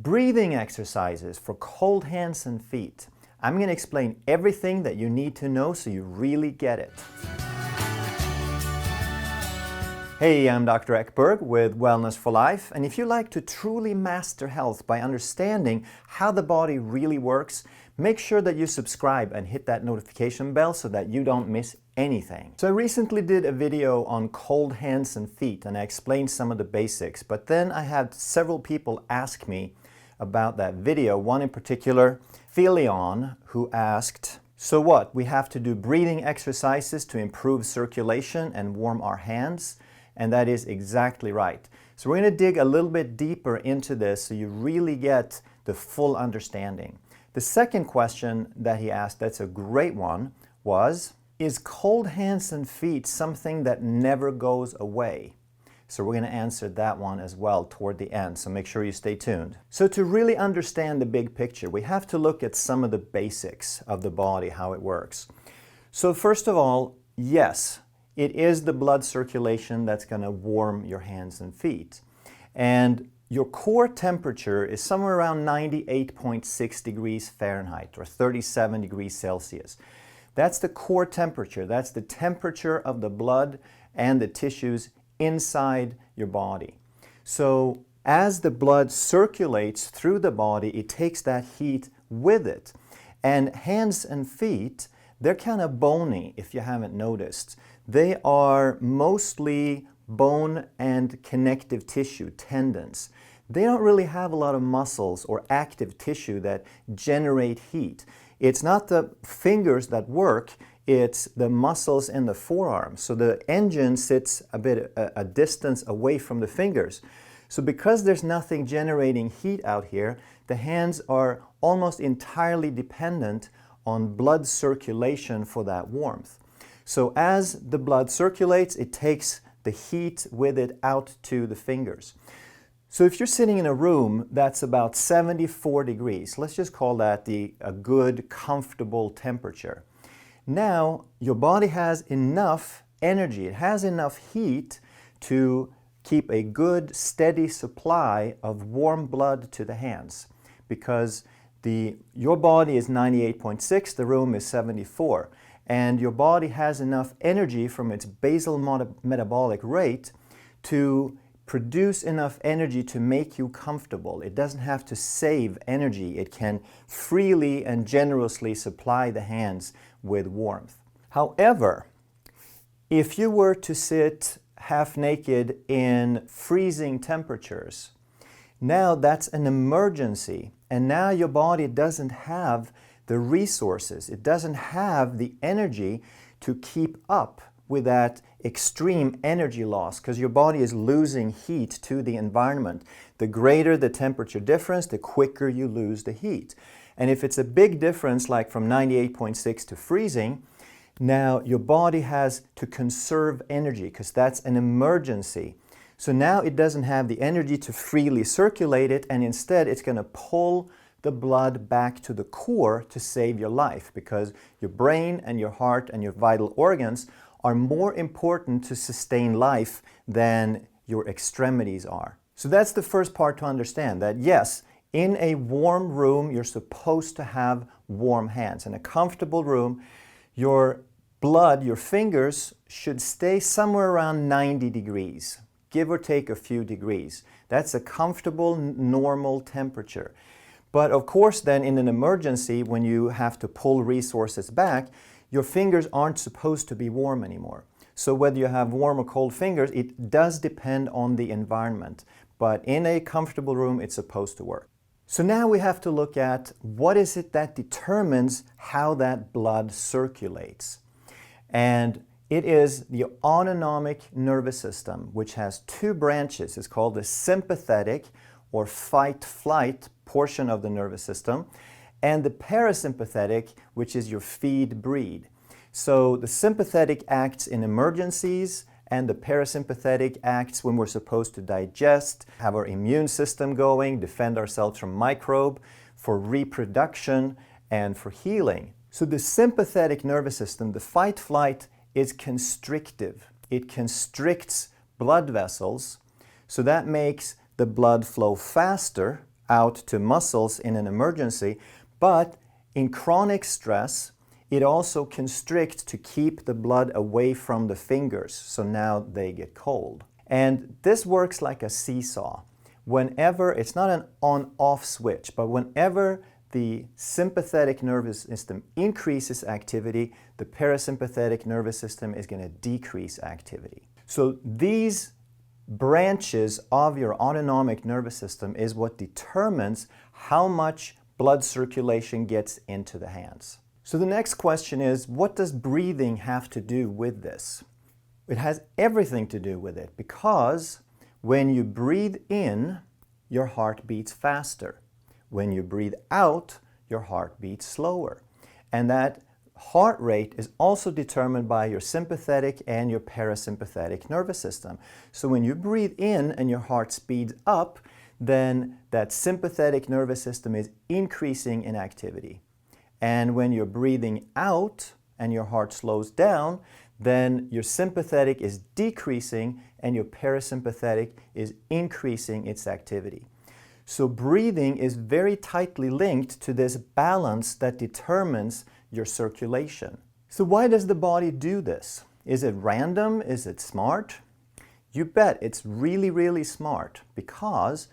breathing exercises for cold hands and feet. I'm going to explain everything that you need to know so you really get it. Hey, I'm Dr. Ekberg with Wellness for Life, and if you like to truly master health by understanding how the body really works, make sure that you subscribe and hit that notification bell so that you don't miss anything. So I recently did a video on cold hands and feet, and I explained some of the basics, but then I had several people ask me about that video. One in particular, Philion, who asked, so what, we have to do breathing exercises to improve circulation and warm our hands? And that is exactly right. So we're going to dig a little bit deeper into this so you really get the full understanding. The second question that he asked, that's a great one, was, is cold hands and feet something that never goes away? So we're going to answer that one as well toward the end, so make sure you stay tuned. So to really understand the big picture, we have to look at some of the basics of the body, how it works. So first of all, yes, it is the blood circulation that's going to warm your hands and feet. And your core temperature is somewhere around 98.6 degrees Fahrenheit or 37 degrees Celsius. That's the core temperature. That's the temperature of the blood and the tissues inside your body. So as the blood circulates through the body, it takes that heat with it. And hands and feet, they're kind of bony, if you haven't noticed. They are mostly bone and connective tissue, tendons. They don't really have a lot of muscles or active tissue that generate heat. It's not the fingers that work, it's the muscles in the forearm. So the engine sits a distance away from the fingers. So because there's nothing generating heat out here, the hands are almost entirely dependent on blood circulation for that warmth. So as the blood circulates, it takes the heat with it out to the fingers. So if you're sitting in a room that's about 74 degrees, let's just call that a good, comfortable temperature. Now, your body has enough energy, it has enough heat to keep a good, steady supply of warm blood to the hands, because your body is 98.6, the room is 74, and your body has enough energy from its basal metabolic rate to produce enough energy to make you comfortable. It doesn't have to save energy. It can freely and generously supply the hands with warmth. However, if you were to sit half naked in freezing temperatures, now that's an emergency, and now your body doesn't have the resources, it doesn't have the energy to keep up with that extreme energy loss, because your body is losing heat to the environment. The greater the temperature difference, the quicker you lose the heat. And if it's a big difference, like from 98.6 to freezing, now your body has to conserve energy, because that's an emergency. So now it doesn't have the energy to freely circulate it, and instead it's going to pull the blood back to the core to save your life, because your brain and your heart and your vital organs are more important to sustain life than your extremities are. So that's the first part to understand, that yes, in a warm room, you're supposed to have warm hands. In a comfortable room, your blood, your fingers, should stay somewhere around 90 degrees, give or take a few degrees. That's a comfortable, normal temperature. But of course then in an emergency, when you have to pull resources back, your fingers aren't supposed to be warm anymore. So whether you have warm or cold fingers, it does depend on the environment. But in a comfortable room, it's supposed to work. So now we have to look at what is it that determines how that blood circulates. And it is the autonomic nervous system, which has two branches. It's called the sympathetic or fight-flight portion of the nervous system, and the parasympathetic, which is your feed-breed. So the sympathetic acts in emergencies, and the parasympathetic acts when we're supposed to digest, have our immune system going, defend ourselves from microbe, for reproduction, and for healing. So the sympathetic nervous system, the fight-flight, is constrictive. It constricts blood vessels, so that makes the blood flow faster out to muscles in an emergency, but in chronic stress, it also constricts to keep the blood away from the fingers, so now they get cold. And this works like a seesaw. Whenever, it's not an on-off switch, but whenever the sympathetic nervous system increases activity, the parasympathetic nervous system is going to decrease activity. So these branches of your autonomic nervous system is what determines how much blood circulation gets into the hands. So the next question is, what does breathing have to do with this? It has everything to do with it, because when you breathe in, your heart beats faster. When you breathe out, your heart beats slower. And that heart rate is also determined by your sympathetic and your parasympathetic nervous system. So when you breathe in and your heart speeds up, then that sympathetic nervous system is increasing in activity. And when you're breathing out and your heart slows down, then your sympathetic is decreasing and your parasympathetic is increasing its activity. So breathing is very tightly linked to this balance that determines your circulation. So why does the body do this? Is it random? Is it smart? You bet it's really, really smart, because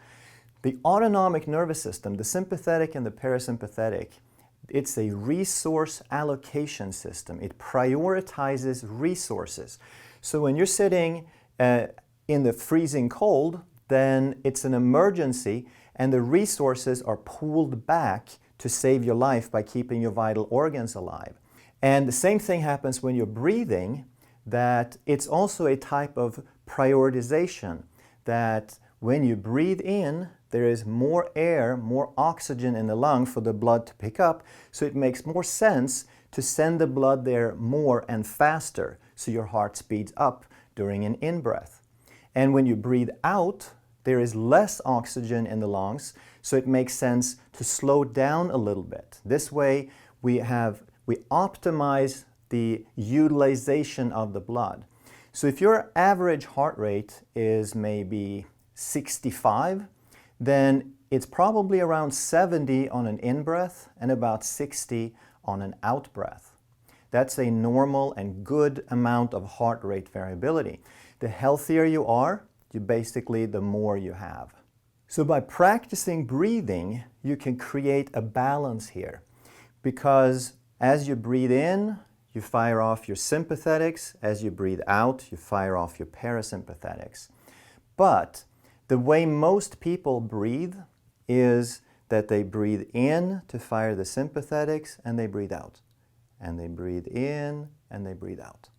the autonomic nervous system, the sympathetic and the parasympathetic, it's a resource allocation system. It prioritizes resources. So when you're sitting in the freezing cold, then it's an emergency and the resources are pulled back to save your life by keeping your vital organs alive. And the same thing happens when you're breathing, that it's also a type of prioritization, that when you breathe in, there is more air, more oxygen in the lung for the blood to pick up, so it makes more sense to send the blood there more and faster, so your heart speeds up during an in-breath. And when you breathe out, there is less oxygen in the lungs, so it makes sense to slow down a little bit. This way we optimize the utilization of the blood. So if your average heart rate is maybe 65, then it's probably around 70 on an in-breath and about 60 on an out-breath. That's a normal and good amount of heart rate variability. The healthier you are, the more you have. So by practicing breathing, you can create a balance here, because as you breathe in, you fire off your sympathetics. As you breathe out, you fire off your parasympathetics. But the way most people breathe is that they breathe in to fire the sympathetics and they breathe out. And they breathe in and they breathe out.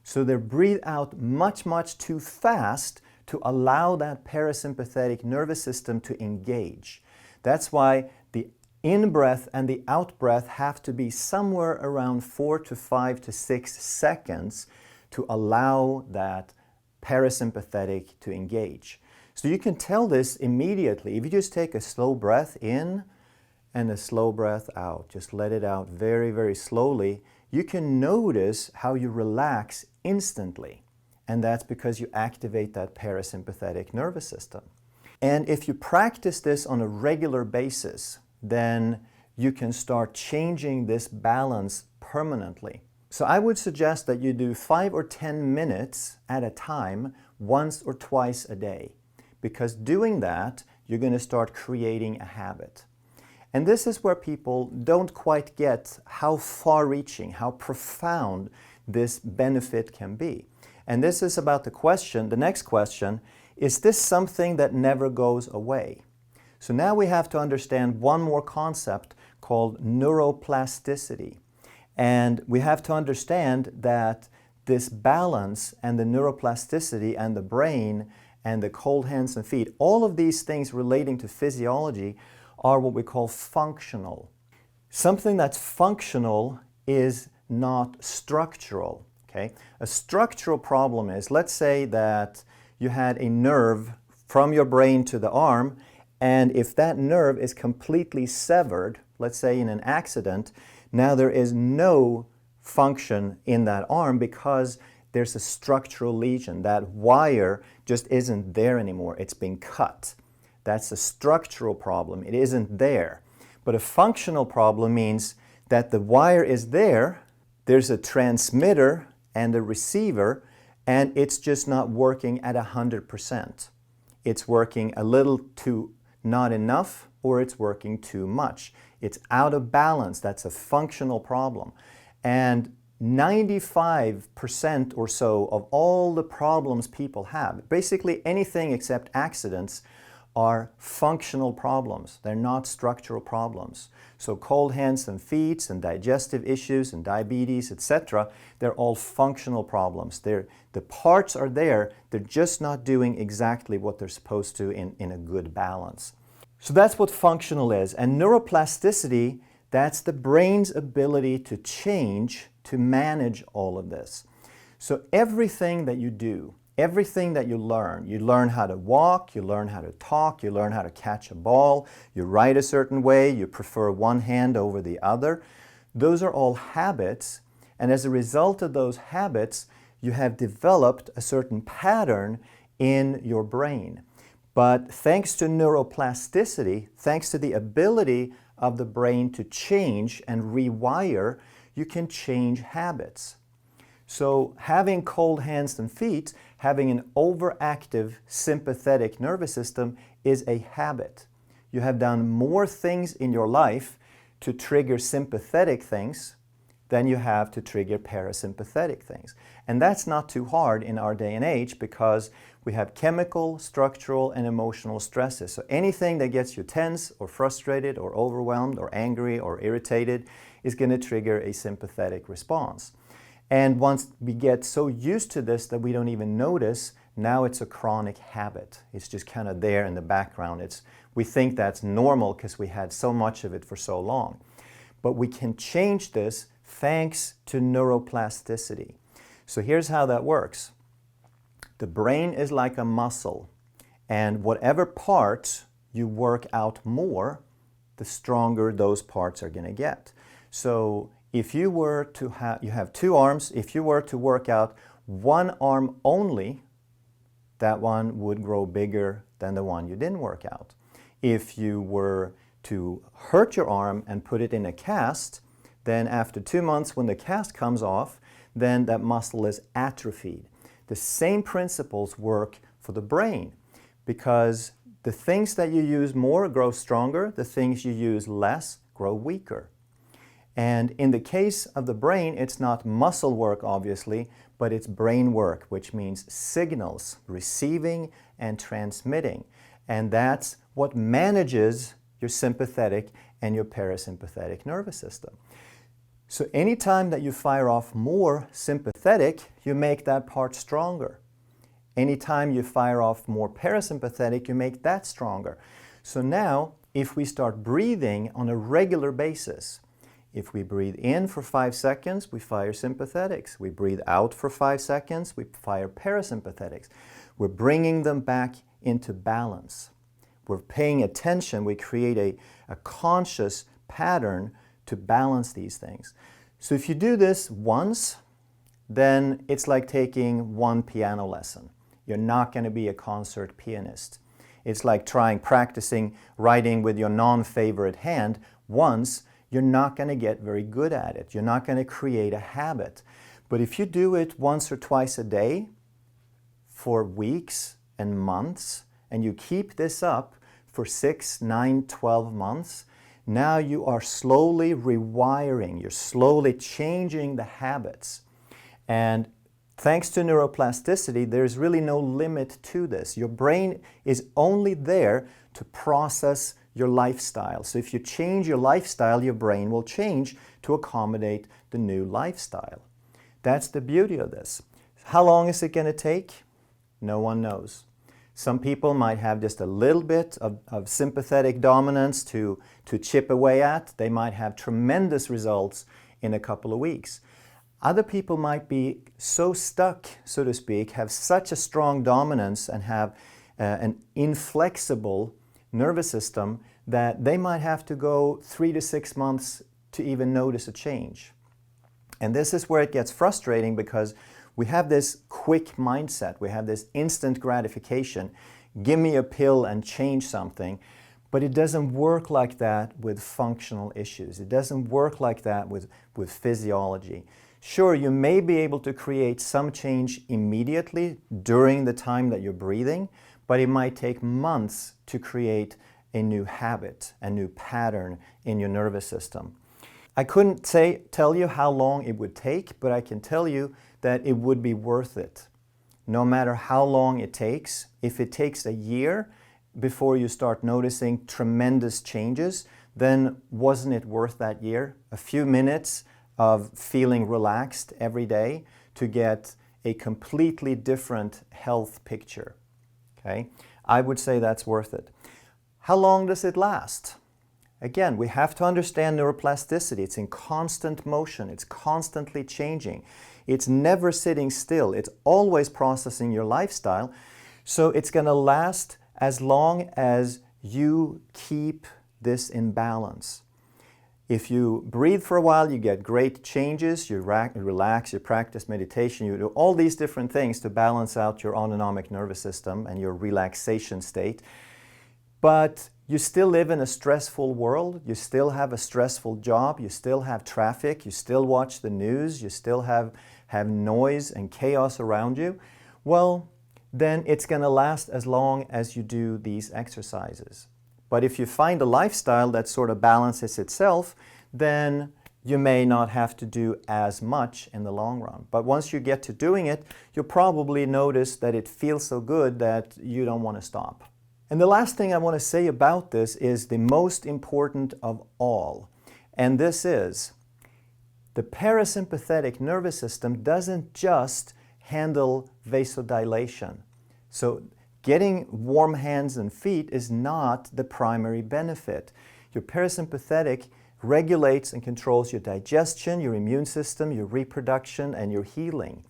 So they breathe out much, much too fast to allow that parasympathetic nervous system to engage. That's why the in-breath and the out-breath have to be somewhere around 4 to 5 to 6 seconds to allow that parasympathetic to engage. So you can tell this immediately. If you just take a slow breath in and a slow breath out, just let it out very, very slowly, you can notice how you relax instantly. And that's because you activate that parasympathetic nervous system. And if you practice this on a regular basis, then you can start changing this balance permanently. So I would suggest that you do 5 or 10 minutes at a time, once or twice a day. Because doing that, you're going to start creating a habit. And this is where people don't quite get how far-reaching, how profound this benefit can be. And this is about the next question, is this something that never goes away? So now we have to understand one more concept called neuroplasticity. And we have to understand that this balance and the neuroplasticity and the brain and the cold hands and feet, all of these things relating to physiology are what we call functional. Something that's functional is not structural. Okay? A structural problem is, let's say that you had a nerve from your brain to the arm, and if that nerve is completely severed, let's say in an accident, now there is no function in that arm because there's a structural lesion. That wire just isn't there anymore. It's been cut. That's a structural problem. It isn't there. But a functional problem means that the wire is there, there's a transmitter and a receiver, and it's just not working at 100%. It's working a little too not enough, or it's working too much. It's out of balance. That's a functional problem. And 95% or so of all the problems people have, basically anything except accidents, are functional problems. They're not structural problems. So cold hands and feet and digestive issues and diabetes, etc., they're all functional problems. The parts are there, they're just not doing exactly what they're supposed to in a good balance. So that's what functional is. And neuroplasticity, that's the brain's ability to change, to manage all of this. So everything that you do, everything that you learn how to walk, you learn how to talk, you learn how to catch a ball, you write a certain way, you prefer one hand over the other. Those are all habits, and as a result of those habits, you have developed a certain pattern in your brain. But thanks to neuroplasticity, thanks to the ability of the brain to change and rewire, you can change habits. So having cold hands and feet, having an overactive sympathetic nervous system is a habit. You have done more things in your life to trigger sympathetic things than you have to trigger parasympathetic things. And that's not too hard in our day and age because we have chemical, structural, and emotional stresses. So anything that gets you tense or frustrated or overwhelmed or angry or irritated is going to trigger a sympathetic response. And once we get so used to this that we don't even notice, now it's a chronic habit. It's just kind of there in the background. We think that's normal because we had so much of it for so long. But we can change this thanks to neuroplasticity. So here's how that works. The brain is like a muscle, and whatever parts you work out more, the stronger those parts are going to get. So if you were to you have two arms, if you were to work out one arm only, that one would grow bigger than the one you didn't work out. If you were to hurt your arm and put it in a cast, then after 2 months when the cast comes off, then that muscle is atrophied. The same principles work for the brain because the things that you use more grow stronger, the things you use less grow weaker. And in the case of the brain, it's not muscle work, obviously, but it's brain work, which means signals, receiving and transmitting. And that's what manages your sympathetic and your parasympathetic nervous system. So anytime that you fire off more sympathetic, you make that part stronger. Anytime you fire off more parasympathetic, you make that stronger. So now, if we start breathing on a regular basis, if we breathe in for 5 seconds, we fire sympathetics. We breathe out for 5 seconds, we fire parasympathetics. We're bringing them back into balance. We're paying attention. We create a conscious pattern to balance these things. So if you do this once, then it's like taking one piano lesson. You're not going to be a concert pianist. It's like practicing writing with your non-favorite hand once. You're not going to get very good at it. You're not going to create a habit. But if you do it once or twice a day for weeks and months, and you keep this up for 6, 9, 12 months, now you are slowly rewiring, you're slowly changing the habits. And thanks to neuroplasticity, there's really no limit to this. Your brain is only there to process your lifestyle. So if you change your lifestyle, your brain will change to accommodate the new lifestyle. That's the beauty of this. How long is it going to take? No one knows. Some people might have just a little bit of sympathetic dominance to chip away at. They might have tremendous results in a couple of weeks. Other people might be so stuck, so to speak, have such a strong dominance and have an inflexible nervous system that they might have to go 3 to 6 months to even notice a change. And this is where it gets frustrating because we have this quick mindset, we have this instant gratification. give me a pill and change something. But it doesn't work like that with functional issues. It doesn't work like that with physiology. Sure, you may be able to create some change immediately during the time that you're breathing, but it might take months to create a new habit, a new pattern in your nervous system. I couldn't tell you how long it would take, but I can tell you that it would be worth it. No matter how long it takes, if it takes a year before you start noticing tremendous changes, then wasn't it worth that year? A few minutes of feeling relaxed every day to get a completely different health picture. Okay? I would say that's worth it. How long does it last? Again, we have to understand neuroplasticity. It's in constant motion. It's constantly changing. It's never sitting still. It's always processing your lifestyle. So it's going to last as long as you keep this in balance. If you breathe for a while, you get great changes, you relax, you practice meditation, you do all these different things to balance out your autonomic nervous system and your relaxation state. But you still live in a stressful world, you still have a stressful job, you still have traffic, you still watch the news, you still have noise and chaos around you. Well, then it's going to last as long as you do these exercises. But if you find a lifestyle that sort of balances itself, then you may not have to do as much in the long run. But once you get to doing it, you'll probably notice that it feels so good that you don't want to stop. And the last thing I want to say about this is the most important of all. And this is, the parasympathetic nervous system doesn't just handle vasodilation. So getting warm hands and feet is not the primary benefit. Your parasympathetic regulates and controls your digestion, your immune system, your reproduction, and your healing.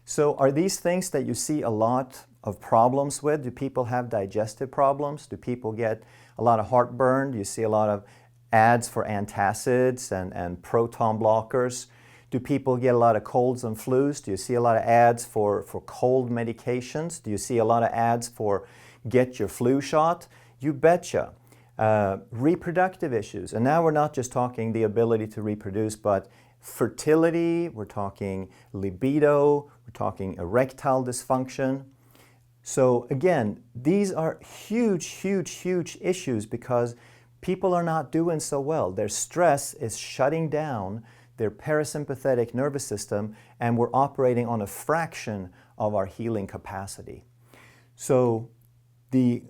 So are these things that you see a lot of problems with? Do people have digestive problems? Do people get a lot of heartburn? Do you see a lot of ads for antacids and proton blockers? Do people get a lot of colds and flus? Do you see a lot of ads for cold medications? Do you see a lot of ads for get your flu shot? You betcha. Reproductive issues. And now we're not just talking the ability to reproduce, but fertility, we're talking libido, we're talking erectile dysfunction. So again, these are huge, huge, huge issues because people are not doing so well. Their stress is shutting down their parasympathetic nervous system, and we're operating on a fraction of our healing capacity. So the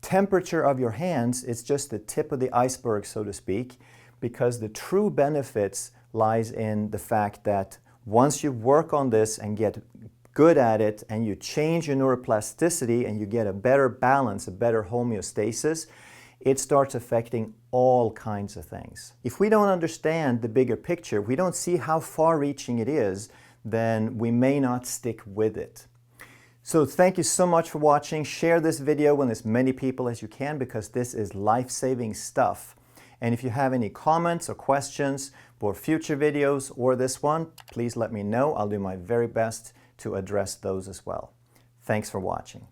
temperature of your hands is just the tip of the iceberg, so to speak, because the true benefits lies in the fact that once you work on this and get good at it and you change your neuroplasticity and you get a better balance, a better homeostasis, it starts affecting all kinds of things. If we don't understand the bigger picture, we don't see how far-reaching it is, then we may not stick with it. So thank you so much for watching. Share this video with as many people as you can because this is life-saving stuff. And if you have any comments or questions for future videos or this one, please let me know. I'll do my very best to address those as well. Thanks for watching.